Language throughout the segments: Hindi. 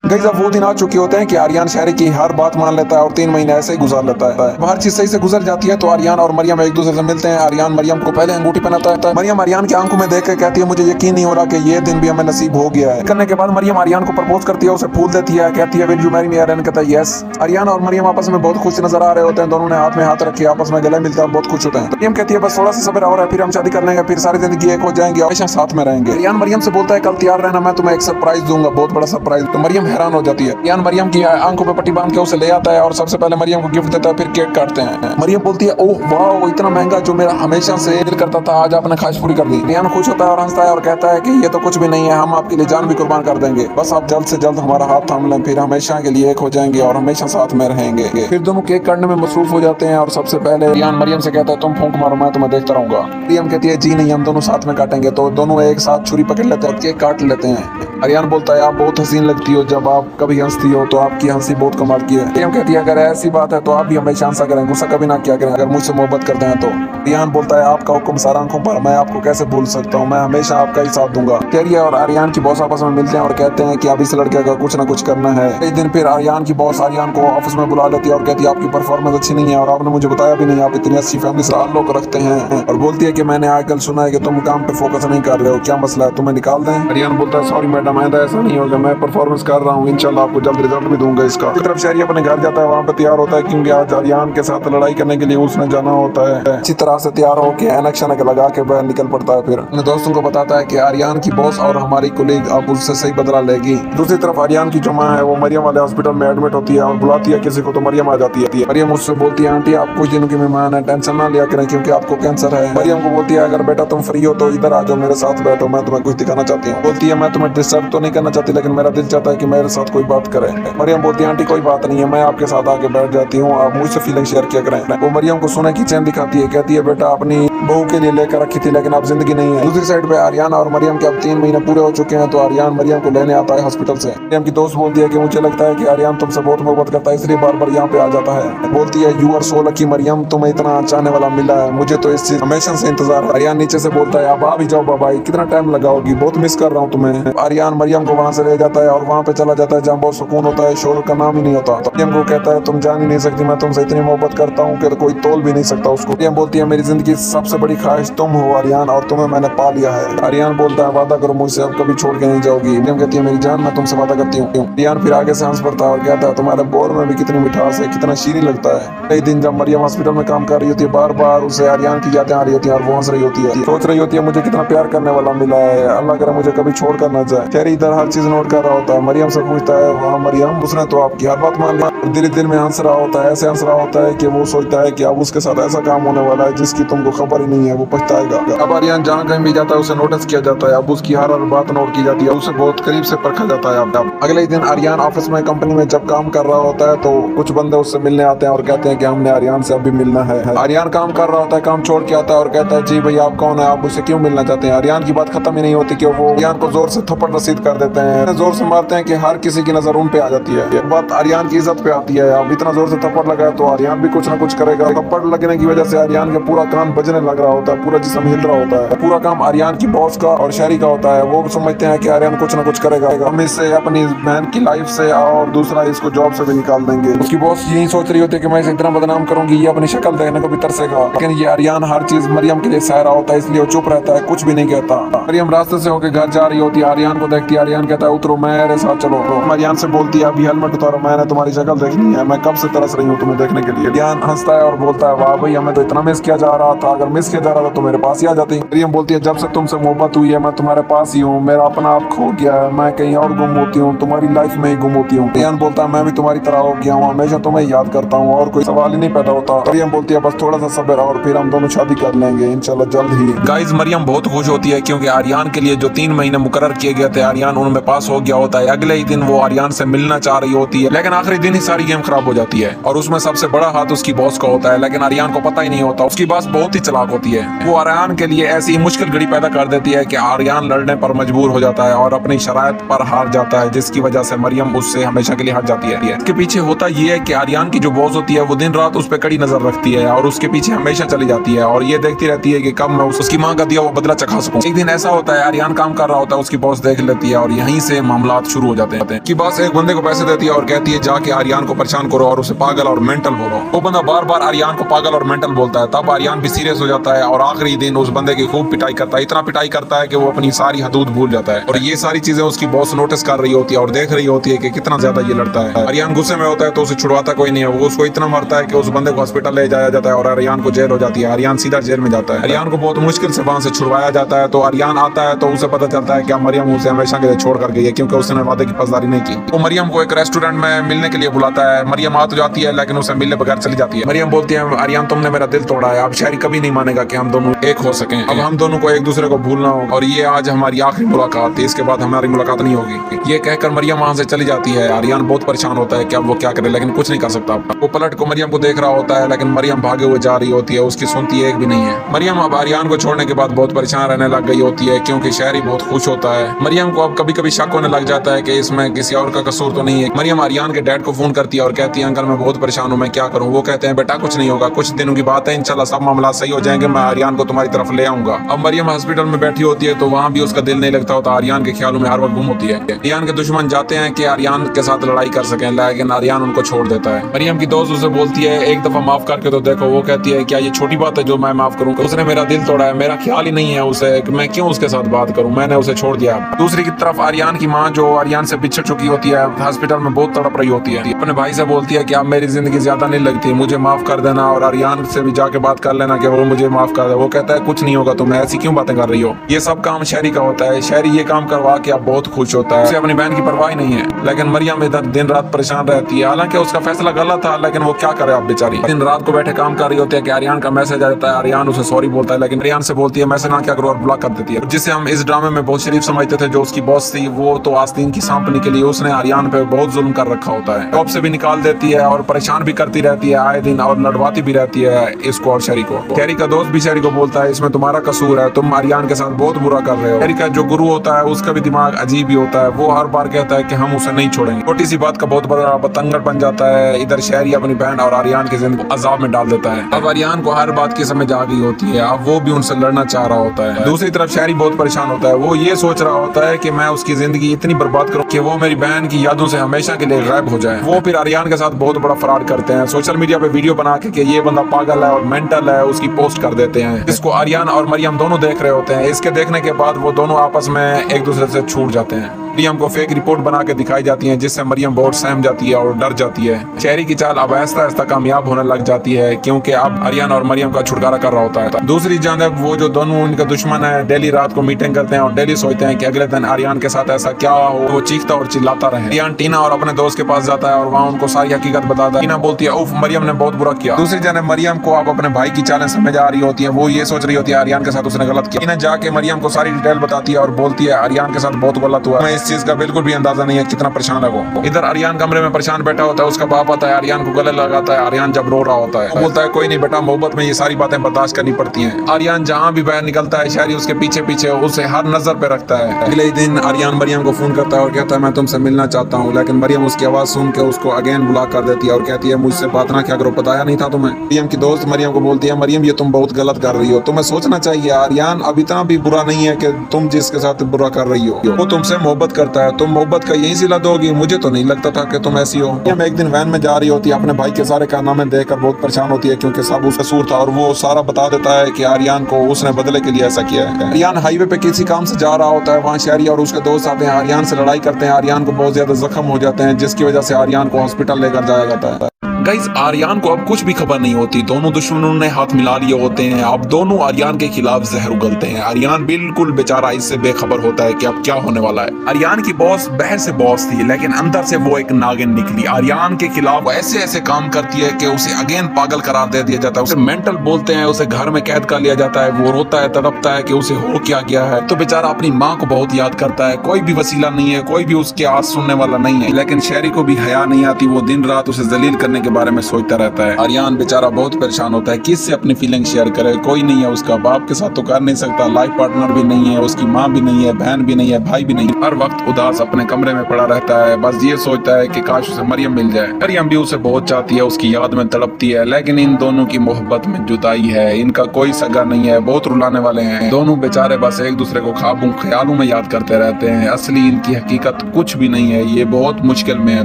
गाइस अब वो दिन आ चुके होते हैं कि आर्यन शहरी की हर बात मान लेता है और 3 महीने ऐसे ही गुजार लेता है। हर चीज सही से गुजर जाती है तो आर्यन और मरियम एक दूसरे से मिलते हैं। आर्यन मरियम को पहले अंगूठी पहनाता है। मरियम आर्यन की आंखों में देख कर कहती है मुझे यकीन नहीं हो रहा कि ये दिन भी हमें नसीब हो गया है। करने के बाद मरियम आर्यन को प्रपोज करती है, उसे फूल देती है, कहती है will you marry me. Aryan कहता है यस। आर्यन और मरियम आपस में बहुत खुश नजर आ रहे होते हैं। दोनों ने हाथ में हाथ रखे आपस में गले मिलते हैं और बहुत खुश होते हैं। मरियम कहती है बस थोड़ा सा सब्र और है, फिर हम शादी कर लेंगे, फिर सारी जिंदगी एक हो जाएंगे, हमेशा साथ में रहेंगे। आर्यन मरियम से बोलता है कल तैयार रहना, मैं तुम्हें एक सरप्राइज दूंगा, बहुत बड़ा सरप्राइज। तो मरियम हैरान हो जाती है। आर्यन मरियम की आंखों पे पट्टी बांध के उसे ले आता है और सबसे पहले मरियम को गिफ्ट देता है, फिर केक काटते हैं। मरियम बोलती है ओह वाह इतना महंगा जो मेरा हमेशा से दिल करता था, आज आपने ख्वाहिश पूरी कर दी। आर्यन खुश होता है और हंसता है और कहता है कि ये तो कुछ भी नहीं है, हम आपके लिए जान भी कुर्बान कर देंगे, बस आप जल्द से जल्द हमारा हाथ थाम लें, फिर हमेशा के लिए एक हो जाएंगे और हमेशा साथ में रहेंगे। फिर दोनों केक काटने में मसरूफ हो जाते हैं और सबसे पहले आर्यन मरियम से कहता है तुम फूंक मारो मैं तुम्हें देखता रहूंगा। मरियम कहती है जी नहीं हम दोनों साथ में काटेंगे। तो दोनों एक साथ छुरी पकड़ लेते हैं और केक काट लेते हैं। आर्यन बोलता है आप बहुत हसीन लगती हो, जब आप कभी हंसती हो तो आपकी हंसी बहुत कमाल की है। मरियम कहती है अगर ऐसी बात है तो आप भी हमेशा हंसा करें, गुस्सा कभी ना किया करें, अगर मुझसे मोहब्बत करते हैं तो। आर्यन बोलता है आपका हुक्म सारा आंखों पर, मैं आपको कैसे भूल सकता हूँ, मैं हमेशा आपका ही साथ दूंगा। कैरिया और आर्यन की बॉस आपस में मिलते हैं और कहते हैं कि अब इस लड़के का कुछ ना कुछ करना है। एक दिन फिर आर्यन की बॉस आर्यन को ऑफिस में बुला लेती है और कहती है आपकी परफॉर्मेंस अच्छी नहीं है और आपने मुझे बताया भी नहीं, आप इतनी अच्छी फैमिली से ताल्लुक रखते हैं। और बोलती है कि मैंने आजकल सुना है कि तुम काम पे फोकस नहीं कर रहे हो, क्या मसला है, तुम्हें निकाल दें। आर्यन बोलता है सॉरी मैडम आइंदा ऐसा नहीं होगा, मैं परफॉर्मेंस कर रहा हूँ, इंशाल्लाह आपको जल्द रिजल्ट भी दूंगा इसका। इस तरफ शहरी अपने घर जाता है, वहाँ पे तैयार होता है क्योंकि आज आर्यन के साथ लड़ाई करने के लिए उसने जाना होता है। अच्छी तरह से तैयार होकर एनएक्शन लगा के बाहर निकल पड़ता है। फिर अपने दोस्तों को बताता है कि आर्यन की बॉस और हमारी कोलीग अब उससे सही बदला लेगी। दूसरी तरफ आर्यन की जो माँ है वो मरियम वाले हॉस्पिटल में एडमिट होती है और बुलाती है किसी को, तो मरियम आ जाती है। मरियम उससे बोलती है आंटी आप कुछ दिनों की मेहमान है, टेंशन ना लिया करें क्योंकि आपको कैंसर है। मरियम को बोलती है अगर बेटा तुम फ्री हो तो इधर आ जाओ, मेरे साथ बैठो, मैं तुम्हें कुछ दिखाना चाहती हूँ। बोलती है मैं तुम्हें डिस्टर्ब तो नहीं करना चाहती लेकिन मेरा दिल चाहता है कि मेरे साथ कोई बात करे। मरियम बोलती है आंटी कोई बात नहीं है, मैं आपके साथ आके बैठ जाती हूँ, आप मुझसे फीलिंग शेयर किया करें। वो मरियम को सोने की चैन दिखाती है, कहती है बेटा अपनी बहू के लिए लेकर रखी थी लेकिन अब जिंदगी नहीं है। दूसरी साइड पे आर्यन और मरियम के अब 3 महीने पूरे हो चुके हैं तो आर्यन मरियम को लेने आता है हॉस्पिटल से। मरियम की दोस्त बोलती है कि मुझे लगता है कि आर्यन तुमसे बहुत मोहब्बत करता है इसलिए बार बार यहाँ पे आ जाता है। बोलती है you are so lucky Maryam, तुम्हें इतना चाहने वाला मिला है, मुझे तो इस चीज हमेशा से इंतजार है। आर्यन नीचे से बोलता है अब आ भी जाओ बाबाई, कितना टाइम लगाओगी, बहुत मिस कर रहा हूँ तुम्हें। आर्यन मरियम को वहाँ से ले जाता है और वहाँ पे चला जाता है जहाँ बहुत सुकून होता है, शोर का नाम ही नहीं होता। तो मरियम को कहता है तुम जान ही नहीं सकती मैं तुमसे इतनी मोहब्बत करता हूँ कि कोई तोल भी नहीं सकता उसको। मरियम बोलती है मेरी जिंदगी की सबसे बड़ी ख्वाहिश तुम हो आर्यन और तुम्हें मैंने पा लिया है। आर्यन बोलता है वादा करो मुझसे अब कभी छोड़ के नहीं जाओगी। मरियम कहती है मेरी जान मैं तुमसे वादा करती हूँ। आर्यन फिर आगे से हंस पड़ता है और कहता है तुम्हारे बोर में भी कितनी मिठास है, कितना शीरी लगता है। कई दिन जब मरियम हॉस्पिटल में काम कर रही होती है बार बार उसे आर्यन की यादें आ रही होती है और वो हंस रही होती है, सोच रही होती है मुझे कितना प्यार करने वाला मिला है, अल्लाह करे मुझे कभी छोड़ कर ना जाए। खैर इधर हर चीज नोट कर रहा होता है। मरियम से पूछता है वहाँ मरियम उसने तो आपकी हर बात मान लिया। दिल दिल में हंस रहा होता है, ऐसे हंस रहा होता है कि वो सोचता है कि अब उसके साथ ऐसा काम होने वाला है जिसकी तुमको खबर ही नहीं है, वो पछताएगा। अब आर्यन जहाँ कहीं भी जाता है उसे नोटिस किया जाता है, अब उसकी हर बात नोट की जाती है, उसे बहुत करीब से परखा जाता है। अब अगले दिन आर्यन ऑफिस में कंपनी में जब काम कर रहा होता है तो कुछ बंदे उससे मिलने आते हैं और कहते हैं कि हमने आर्यन से अभी मिलना है। आर्यन काम कर रहा होता है, काम छोड़ के आता है और कहता है जी भैया आप कौन है, आप मुझसे क्यों मिलना चाहते हैं। आर्यन की बात खत्म ही नहीं होती कि वो आर्यन को जोर से थप्पड़ रसीद कर देते हैं, जोर से मारते हैं कि हर किसी की नजर उन पे आ जाती है। ये बात आर्यन की इज्जत पे आती है, अब इतना जोर से थप्पड़ लगा तो आर्यन भी कुछ ना कुछ करेगा। थप्पड़ लगने की वजह से आर्यन का पूरा कान बजने लग रहा होता है, पूरा जिस्म हिल रहा होता है। पूरा काम आर्यन की बॉस का और शहरी का होता है, वो समझते हैं कि आर्यन कुछ ना कुछ करेगा, हम इससे अपनी बहन की लाइफ से और दूसरा इसको जॉब से भी निकाल देंगे। उसकी बॉस यही सोच रही होती है कि मैं इसे इतना बदनाम करूंगी, ये अपनी शक्ल देखने को भी तरसेगा। लेकिन ये आर्यन हर चीज मरियम के लिए सह रहा होता है इसलिए वो चुप रहता है, कुछ भी नहीं कहता। मरियम रास्ते से होकर घर जा रही होती है, आर्यन को देखती है, आर्यन कहता है उतरो मेरे साथ चलो। आर्यन से बोलती है अभी हेलमेट उतारो, मैंने तुम्हारी शक्ल देखनी है, मैं कब से तरस रही हूँ तुम्हें देखने के लिए। आर्यन हंसता है और बोलता है वाह भाई हमें तो इतना मिस किया जा रहा था, अगर मिस किया जा रहा था तो मेरे पास ही आ जाती। मरियम बोलती है जब से तुमसे मोहब्बत हुई है मैं तुम्हारे पास ही हूँ, मेरा अपना आप खो गया है, मैं कहीं और गुम होती हूँ, तुम्हारी लाइफ में ही गुम होती हूँ। आर्यन बोलता है मैं भी तुम्हारी तरह हो गया हूँ, हमेशा तुम्हें याद करता हूँ और कोई सवाल ही नहीं पैदा होता। मरियम बोलती है बस थोड़ा सा सब्र और फिर हम दोनों शादी कर लेंगे इंशाल्लाह जल्द ही। गाइस मरियम बहुत खुश होती है क्योंकि आर्यन के लिए जो 3 महीने मुकर्रर किए गए थे आर्यन उनमें पास हो गया होता है। अगले ही दिन वो आर्यन से मिलना चाह रही होती है लेकिन आखिरी दिन ही सारी गेम खराब हो जाती है और उसमें सबसे बड़ा हाथ उसकी बॉस का होता है। लेकिन आर्यन को पता ही नहीं होता, उसकी बॉस बहुत ही चालाक होती है, वो आर्यन के लिए ऐसी मुश्किल घड़ी पैदा कर देती है कि आर्यन लड़ने पर मजबूर हो जाता है और अपनी शराइत पर हार जाता है, जिसकी वजह से मरियम उससे हमेशा के लिए हट जाती है। इसके पीछे होता ये है कि आर्यन की जो बॉस होती है वो दिन रात उस पर कड़ी नजर रखती है और उसके पीछे हमेशा चली जाती है और ये देखती रहती है कि कब मैं उसकी माँ का दिया वो बदला चखा सकूं। एक दिन ऐसा होता है आर्यन काम कर रहा होता है, उसकी बॉस देख लेती है और यहीं से मामला शुरू हो जाते हैं। हैं कि बस एक बंदे को पैसे देती है और कहती है जाके आर्यन को परेशान करो और उसे पागल और मेंटल बोलो। वो बंदा बार बार आर्यन को पागल और मेंटल बोलता है। तब आर्यन भी सीरियस हो जाता है और आखिरी दिन उस बंदे की खूब पिटाई करता है। इतना पिटाई करता है कि वो अपनी सारी हदूद भूल जाता है और ये सारी चीजें उसकी बॉस नोटिस कर रही होती है और देख रही होती है कि कितना ज्यादा ये लड़ता है। आर्यन गुस्से में होता है तो उसे छुड़वाता कोई नहीं है। वो उसको इतना मारता है कि उस बंदे को हॉस्पिटल ले जाया जाता है और आर्यन को जेल हो जाती है। आर्यन सीधा जेल में जाता है। आर्यन को बहुत मुश्किल से वहां से छुड़वाया जाता है। तो आर्यन आता है तो उसे पता चलता है कि मरियम उसे हमेशा के लिए छोड़ कर गई है क्योंकि उसने वादे की पासदारी नहीं की। वो मरियम को एक रेस्टोरेंट में मिलने के लिए बुलाता है। मरियम आ तो जाती है लेकिन उसे मिलने बगैर चली जाती है। मरियम बोलती है आर्यन तुमने मेरा दिल तोड़ा है, अब शहरी कभी नहीं मानेगा कि हम दोनों एक हो सकें। अब हम दोनों को एक दूसरे को भूलना हो और ये आज हमारी आखिरी मुलाकात थी, इसके बाद हमारी मुलाकात नहीं होगी। ये कहकर मरियम वहां से चली जाती है। आर्यन बहुत परेशान होता है कि अब वो क्या करे लेकिन कुछ नहीं कर सकता। वो पलट को मरियम को देख रहा होता है लेकिन मरियम भागे हुए जा रही होती है, उसकी सुनती एक भी नहीं है। मरियम अब आर्यन को छोड़ने के बाद बहुत परेशान रहने लग गई होती है क्योंकि शहरी बहुत खुश होता है। मरियम को अब कभी कभी शक होने लग जाता है कि इसमें किसी और का कसूर तो नहीं है। मरियम आर्यन के डैड को फोन करती है और कहती है अंकल मैं बहुत परेशान हूँ, मैं क्या करूँ। वो कहते हैं बेटा कुछ नहीं होगा, कुछ दिनों की बात है, इंशाल्लाह सब मामला सही हो जाएंगे, मैं आर्यन को तुम्हारी तरफ ले आऊंगा। अब मरियम हॉस्पिटल में बैठी होती है तो वहाँ भी उसका दिल नहीं लगता होता। आर्यन के ख्यालों में हर वक्त गुम होती है। आर्यन के दुश्मन जाते हैं कि आर्यन के साथ लड़ाई कर सकें लेकिन आर्यन उनको छोड़ देता है। मरियम की दोस्त उसे बोलती है एक दफा माफ करके तो देखो। वो कहती है क्या ये छोटी बात है जो मैं माफ करूँ, उसने मेरा दिल तोड़ा है, मेरा ख्याल ही नहीं है उसे, मैं क्यों उसके साथ बात करूँ, मैंने उसे छोड़ दिया। दूसरी की तरफ आर्यन की माँ जो आर्यन से बिछड़ चुकी होती है हॉस्पिटल में बहुत तड़प रही होती है। अपने भाई से बोलती है कि अब मेरी जिंदगी ज्यादा नहीं लगती, मुझे माफ कर देना और आर्यन से भी जाके बात कर लेना कि वो मुझे माफ कर दे। वो कहता है कुछ नहीं होगा, तुम ऐसी क्यों बातें कर रही हो, ये सब काम शहरी का होता है। शहरी ये काम करवा के अब बहुत खुश होता है, उसे अपनी बहन की परवाह नहीं है। लेकिन मरियम इधर दिन रात परेशान रहती है। हालांकि उसका फैसला गलत था लेकिन वो क्या करे अब बेचारी। दिन रात को बैठे काम कर रही होती है कि आर्यन का मैसेज आ जाता है। आर्यन उसे सॉरी बोलता है लेकिन आर्यन से बोलती है मैसेज ना क्या करो और ब्लॉक कर देती है। जिसे हम इस ड्रामे में बहुत शरीफ समझते थे, जो उसकी बॉस थी वो तो आस्तीन की सांपनी के लिए उसने आर्यन पे बहुत जुल्म कर रखा होता है। जॉब से भी निकाल देती है और परेशान भी करती रहती है आए दिन और लड़वाती भी रहती है इसको और शहरी को। शहरी का दोस्त भी शहरी को बोलता है इसमें तुम्हारा कसूर है, तुम आर्यन के साथ बहुत बुरा कर रहे हो। शहरी का जो गुरु होता है उसका भी दिमाग अजीब ही होता है, वो हर बार कहता है कि हम उसे नहीं छोड़ेंगे। छोटी सी बात का बहुत बड़ा बतंगड़ बन जाता है। इधर शहरी अपनी बहन और आर्यन की जिंदगी अजाब में डाल देता है। अब आर्यन को हर बात की समझ आ गई होती है, अब वो भी उनसे लड़ना चाह रहा होता है। दूसरी तरफ शहरी बहुत परेशान होता है। वो ये सोच रहा होता है कि मैं उसकी जिंदगी इतनी बर्बाद करूं कि वो मेरी बहन की यादों से हमेशा के लिए गायब हो जाए। वो फिर आर्यन के साथ बहुत बड़ा फ्रॉड करते हैं। सोशल मीडिया पे वीडियो बना के कि ये बंदा पागल है और मेंटल है उसकी पोस्ट कर देते हैं, जिसको आर्यन और मरियम दोनों देख रहे होते हैं। इसके देखने के बाद वो दोनों आपस में एक दूसरे से छूट जाते हैं। मरियम को फेक रिपोर्ट बना के दिखाई जाती है जिससे मरियम बहुत सहम जाती है और डर जाती है। शहरी की चाल अब आहिस्ता आहिस्ता कामयाब होने लग जाती है क्योंकि अब आर्यन और मरियम का छुटकारा कर रहा होता है। दूसरी जानब वो जो दोनों उनके दुश्मन है डेली रात को मीटिंग करते हैं और डेली सोचते हैं कि अगले दिन आर्यन के साथ ऐसा क्या हो, वो चीखता और चिल्लाता रहे। आर्यन टीना और अपने दोस्त के पास जाता है और वहाँ उनको सारी हकीकत बताता है। टीना बोलती है उफ मरियम ने बहुत बुरा किया। दूसरी जानब मरियम को अब अपने भाई की चालें समझ आ रही होती है। वो ये सोच रही होती है आर्यन के साथ उसने गलत किया। टीना जाके मरियम को सारी डिटेल बताती है और बोलती है आर्यन के साथ बहुत गलत हुआ, मैं इस चीज का बिल्कुल भी अंदाजा नहीं है कितना परेशान है वो। इधर आर्यन कमरे में परेशान बैठा होता है, उसका बाप आता है आर्यन को गले लगाता है। आर्यन जब रो रहा होता है वो बोलता है कोई नहीं बेटा, मोहब्बत में ये सारी बातें बर्दाश्त करनी पड़ती हैं। आर्यन जहाँ भी बाहर निकलता है शहरी उसके पीछे पीछे उसे हर नजर पे रखता है। अगले दिन आर्यन मरियम को फोन करता है और कहता है मैं तुमसे मिलना चाहता हूँ, लेकिन मरियम उसकी आवाज सुन के उसको अगेन ब्लॉक कर देती है और कहती है मुझसे बात ना क्या करो, बताया नहीं था तुम्हें। मरियम की दोस्त मरियम को बोलती है मरियम ये तुम बहुत गलत कर रही हो, तुम्हें सोचना चाहिए आर्यन अब इतना भी बुरा नहीं है कि तुम जिसके साथ बुरा कर रही हो। वो तुमसे मोहब्बत करता है, तुम मोहब्बत का यही सिला दोगी, मुझे तो नहीं लगता था कि तुम ऐसी हो। मरियम एक दिन वैन में जा रही होती है, अपने भाई के सारे कारनामे देखकर बहुत परेशान होती है क्योंकि सब उसका कसूर था और वो सारा बता देता है कि आर्यन को उसने बदले के लिए ऐसा किया है। आर्यन हाईवे पे किसी काम से जा रहा होता है, वहाँ शहरी और उसके दोस्त आते हैं, आर्यन से लड़ाई करते हैं। आर्यन को बहुत ज्यादा जख्म हो जाते हैं जिसकी वजह से आर्यन को हॉस्पिटल लेकर जाया जाता है। गाइस आर्यन को अब कुछ भी खबर नहीं होती, दोनों दुश्मनों ने हाथ मिला लिए होते हैं। अब दोनों आर्यन के खिलाफ जहर उगलते हैं। आर्यन बिल्कुल बेचारा इससे बेखबर होता है कि अब क्या होने वाला है। आर्यन की बॉस बाहर से बॉस थी लेकिन अंदर से वो एक नागिन निकली। आर्यन के खिलाफ ऐसे ऐसे काम करती है कि उसे अगेन पागल करार दे दिया जाता है, उसे मेंटल बोलते हैं, उसे घर में कैद कर लिया जाता है। वो रोता है तड़पता है कि उसे हो क्या गया है। तो बेचारा अपनी माँ को बहुत याद करता है, कोई भी वसीला नहीं है, कोई भी उसके आवाज सुनने वाला नहीं है। लेकिन शहरी को भी हया नहीं आती, वो दिन रात उसे जलील करने के बारे में सोचता रहता है। आर्यन बेचारा बहुत परेशान होता है, किससे अपनी फीलिंग शेयर करे, कोई नहीं है उसका, बाप के साथ तो कर नहीं सकता, लाइफ पार्टनर भी नहीं है, उसकी माँ भी नहीं है, बहन भी नहीं है, भाई भी नहीं है। हर वक्त उदास अपने कमरे में पड़ा रहता है, बस ये सोचता है कि काश उसे मरियम मिल जाए। मरियम भी उसे बहुत चाहती है, उसकी याद में तड़पती है, लेकिन इन दोनों की मोहब्बत में जुदाई है, इनका कोई सगा नहीं है, बहुत रुलाने वाले हैं। दोनों बेचारे बस एक दूसरे को ख्वाबों ख्यालों में याद करते रहते हैं, असली इनकी हकीकत कुछ भी नहीं है। ये बहुत मुश्किल में है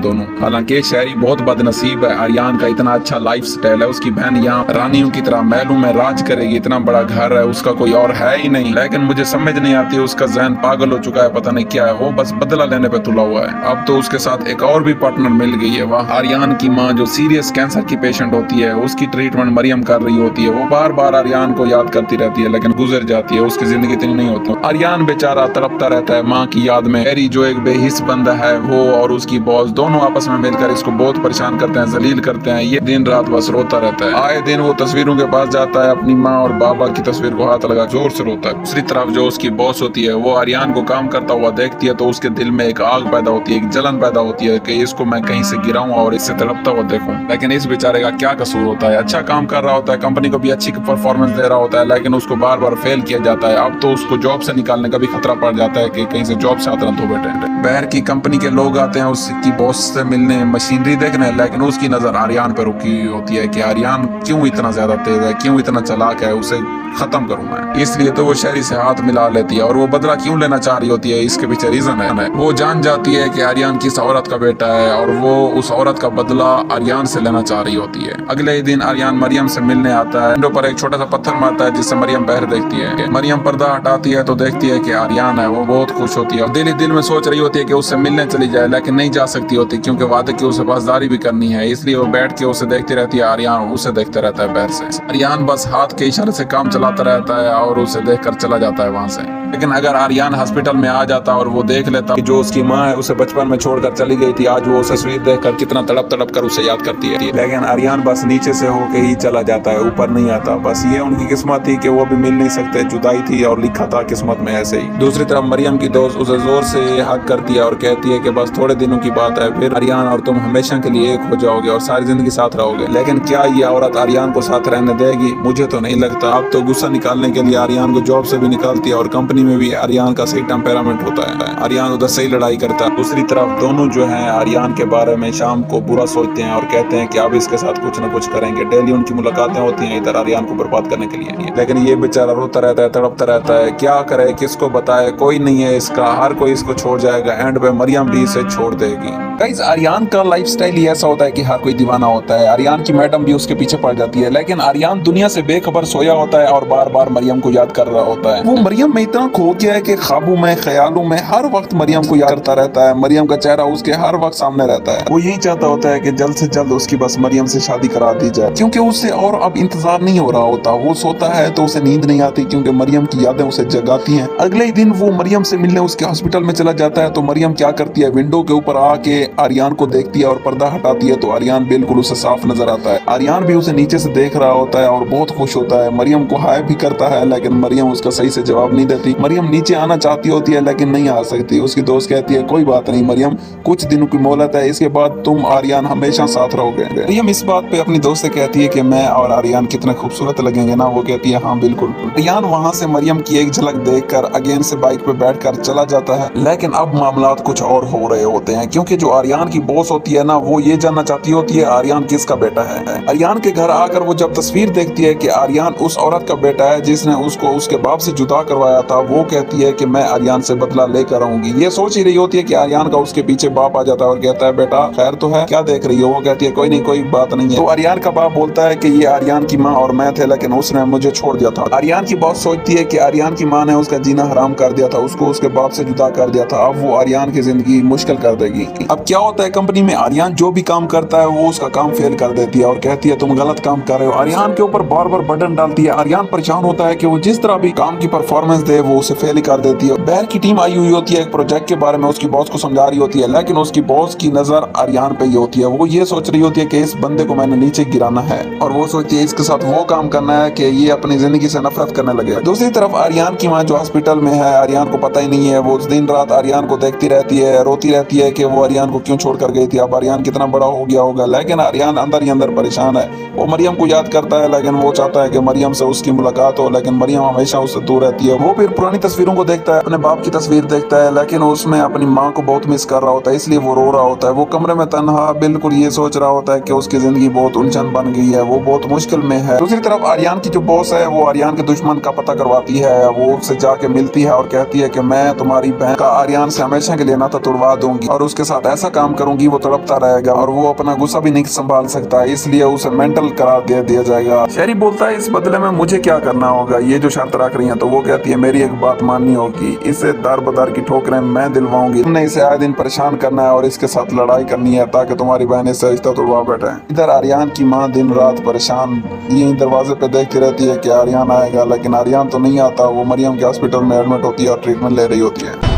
दोनों। हालांकि शहरी बहुत बदनसीब है, आर्यन का इतना अच्छा लाइफ स्टाइल है, उसकी बहन यहाँ रानियों की तरह महलों में राज करेगी, इतना बड़ा घर है, उसका कोई और है ही नहीं। लेकिन मुझे समझ नहीं आती, उसका जहन पागल हो चुका है, पता नहीं क्या है, वो बस बदला लेने पे तुला हुआ है। अब तो उसके साथ एक और भी पार्टनर मिल गई है। वह आर्यन की माँ जो सीरियस कैंसर की पेशेंट होती है, उसकी ट्रीटमेंट मरियम कर रही होती है। वो बार बार आर्यन को याद करती रहती है, लेकिन गुजर जाती है, उसकी जिंदगी इतनी नहीं होती। आर्यन बेचारा तड़पता रहता है माँ की याद में। हैरी जो एक बेहिस बंदा है, वो और उसकी बॉस दोनों आपस में मिलकर इसको बहुत परेशान करते हैं, जलील करते हैं। ये दिन रात बस रोता रहता है। आए दिन वो तस्वीरों के पास जाता है, अपनी माँ और बाबा की तस्वीर को हाथ लगा जोर से रोता है। दूसरी तरफ जो उसकी बॉस होती है, वो आर्यन को काम करता हुआ देखती है तो उसके दिल में एक आग पैदा होती है, एक जलन पैदा होती है कि इसको मैं कहीं से गिराऊं और इससे तड़पता हुआ देखूं। लेकिन इस बेचारे का क्या कसूर होता है, अच्छा काम कर रहा होता है, कंपनी को भी अच्छी परफॉर्मेंस दे रहा होता है, लेकिन उसको बार बार फेल किया जाता है। अब तो उसको जॉब से निकालने का भी खतरा पड़ जाता है कि कहीं से जॉब से आतरंत हो बैठे। बाहर की कंपनी के लोग आते हैं उसकी बॉस से मिलने, मशीनरी देखने, लेकिन उसकी नजर आर्यन पर रुकी होती है कि आर्यन क्यों इतना ज्यादा तेज है, क्यों इतना चालाक है, उसे खत्म करूं मैं। इसलिए तो वो शहरी से हाथ मिला लेती है। और वो बदला क्यों लेना चाह रही होती है, इसके पीछे रीजन है। वो जान जाती है कि आर्यन किस औरत का बेटा है और वो उस औरत का बदला आर्यन से लेना चाह रही होती है। अगले ही दिन आर्यन मरियम से मिलने आता है। विंडो पर एक छोटा सा पत्थर मारता है जिससे मरियम बाहर देखती है। मरियम पर्दा हटाती है तो देखती है कि आर्यन है। वो बहुत खुश होती है और दिल ही दिल में सोच रही होती है कि उससे मिलने चली जाए, लेकिन नहीं जा सकती होती क्योंकि वादे की उसे पासदारी भी करनी है। इसलिए वो बैठ के उसे देखती रहती है, आर्यन उसे देखते रहता है बाहर से। आर्यन बस हाथ के इशारे से काम चलाता रहता है और उसे देखकर चला जाता है वहां से। लेकिन अगर आर्यन हॉस्पिटल में आ जाता और वो देख लेता कि जो उसकी माँ है उसे बचपन में छोड़कर चली गई थी, आज वो उसे तस्वीर देखकर कितना तड़प तड़प कर उसे याद करती है। लेकिन आर्यन बस नीचे से होके ही चला जाता है, ऊपर नहीं आता। बस ये उनकी किस्मत थी कि वो भी मिल नहीं सकते, जुदाई थी और लिखा था किस्मत में ऐसे ही। दूसरी तरफ मरियम की दोस्त उसे जोर से हक करती है और कहती है कि बस थोड़े दिनों की बात है, फिर आर्यन और तुम हमेशा के लिए एक हो जाओगे और सारी जिंदगी साथ रहोगे। लेकिन क्या ये औरत आर्यन को साथ रहने देगी? मुझे तो नहीं लगता। अब तो गुस्सा निकालने के लिए आर्यन को जॉब से भी निकालती है और कंपनी में भी आर्यन का सही टेम्परामेंट होता है। आर्यन उधर सही लड़ाई करता है। दूसरी तरफ दोनों जो हैं आर्यन के बारे में शाम को बुरा सोचते हैं और कहते हैं कि अब इसके साथ कुछ न कुछ करेंगे। डेली उनकी मुलाकातें होती हैं इधर आर्यन को बर्बाद करने के लिए। लेकिन ये बेचारा रोता रहता है, तड़पता रहता है, क्या करे, किसको बताए, कोई नहीं है इसका, हर कोई इसको छोड़ जाएगा। एंड पे मरियम भी इसे छोड़ देगी। गाइस, आर्यन का लाइफस्टाइल ही ऐसा होता है कि हर कोई दीवाना होता है। आर्यन की मैडम भी उसके पीछे पड़ जाती है, लेकिन आर्यन दुनिया से बेखबर सोया होता है और बार बार मरियम को याद कर रहा होता है। वो मरियम में इतना खो गया है कि ख्वाबों में, ख्यालों में हर वक्त मरियम को याद करता रहता है। मरियम का चेहरा उसके हर वक्त सामने रहता है। वो यही चाहता होता है कि जल्द से जल्द उसकी बस मरियम से शादी करा दी जाए, क्योंकि उससे और अब इंतजार नहीं हो रहा होता। वो सोता है तो उसे नींद नहीं आती क्योंकि मरियम की यादें उसे जगाती हैं। अगले ही दिन वो मरियम से मिलने उसके हॉस्पिटल में चला जाता है तो मरियम क्या करती है, विंडो के ऊपर आके आर्यन को देखती है और पर्दा हटाती है तो आर्यन बिल्कुल उसे साफ नजर आता है। आर्यन भी उसे नीचे से देख रहा होता है और बहुत खुश होता है। मरियम को हाय भी करता है, लेकिन मरियम उसका सही से जवाब नहीं देती। मरियम नीचे आना चाहती होती है लेकिन नहीं आ सकती। उसकी दोस्त कहती है कोई बात नहीं मरियम, कुछ दिनों की मोहलत है, इसके बाद तुम आर्यन हमेशा साथ रहोगे। मरियम इस बात पे अपनी दोस्त से कहती है कि मैं और आर्यन कितने खूबसूरत लगेंगे ना। वो कहती है हाँ बिल्कुल। आर्यन वहाँ से मरियम की एक झलक देखकर अगेन से बाइक पे बैठकर चला जाता है। लेकिन अब मामलात कुछ और हो रहे होते हैं, क्योंकि जो आर्यन की बॉस होती है ना, वो ये जानना चाहती होती है आर्यन किसका बेटा है। आर्यन के घर आकर वो जब तस्वीर देखती है कि आर्यन उस औरत का बेटा है जिसने उसको उसके बाप से जुदा करवाया था, वो कहती है कि मैं आर्यन से बदला लेकर आऊंगी। ये सोच ही रही होती है कि आर्यन का उसके पीछे बाप आ जाता है और कहता है बेटा खैर तो है, क्या देख रही हो? वो कहती है कोई नहीं, कोई बात नहीं है। तो आर्यन का बाप बोलता है कि ये आर्यन की माँ और मैं थे, लेकिन उसने मुझे छोड़ दिया था। आर्यन की बॉस सोचती है कि आर्यन की माँ ने उसका जीना हराम कर दिया था, उसको उसके बाप से जुदा कर दिया था, अब वो आर्यन की जिंदगी मुश्किल कर देगी। अब क्या होता है, कंपनी में आर्यन जो भी काम करता है वो उसका काम फेल कर देती है और कहती है तुम गलत काम कर रहे हो। आर्यन के ऊपर बार बार बटन डालती है। आर्यन परेशान होता है कि वो जिस तरह भी काम की परफॉर्मेंस दे वो उसे फेल ही कर देती है। बाहर की टीम आई हुई होती है एक प्रोजेक्ट के बारे में, उसकी बॉस को समझा रही होती है, लेकिन उसकी बॉस की नजर आर्यन पे ही होती है। वो ये सोच रही होती है कि इस बंदे को मैंने नीचे गिराना है और वो सोचती है इसके साथ वो काम करना है कि ये अपनी जिंदगी से नफरत करने लगे। दूसरी तरफ आर्यन की माँ जो हॉस्पिटल में है, आर्यन को पता ही नहीं है। वो दिन रात आर्यन को देखती रहती है, रोती रहती है कि वो आर्यन को क्यों छोड़कर गई थी। अब आर्यन कितना बड़ा हो गया होगा, लेकिन आर्यन अंदर ही अंदर परेशान है। वो मरियम को याद करता है, लेकिन वो चाहता है कि मरियम से उसकी मुलाकात हो, लेकिन मरियम हमेशा उससे दूर रहती है। वो फिर पुरानी तस्वीरों को देखता है, अपने बाप की तस्वीर देखता है, लेकिन उसमें अपनी माँ को बहुत मिस कर रहा होता है, इसलिए वो रो रहा होता है। वो कमरे में तन्हा बिल्कुल ये सोच रहा होता है कि उसकी जिंदगी बहुत उलझन बन गई है, वो बहुत मुश्किल में है। दूसरी तरफ आर्यन की जो बॉस है वो आर्यन के दुश्मन का पता करवाती है। वो उससे जाके मिलती है और कहती है कि मैं तुम्हारी बहन का आर्यन से हमेशा के लिए नाता तुड़वा दूंगी और उसके साथ ऐसा काम करूंगी वो तड़पता रहेगा और वो अपना गुस्सा भी नहीं संभाल सकता, इसलिए उसे मेंटल करार दे दिया जाएगा। शेरी बोलता है इस बदले में मुझे क्या करना होगा, ये जो शर्त रख रही है। तो वो कहती है मेरी एक बात माननी होगी, इसे दर बदर की ठोकरें मैं दिलवाऊंगी, तुमने इसे आए दिन परेशान करना है और इसके साथ लड़ाई करनी है ताकि तुम्हारी बहन इससे रिश्ता तुड़वा बैठे। इधर आर्यन की माँ दिन रात परेशान यही दरवाजे पे देखती रहती है कि आर्यन आएगा, लेकिन आर्यन तो नहीं आता। वो मरियम के हॉस्पिटल में एडमिट होती है और ट्रीटमेंट ले रही होती है।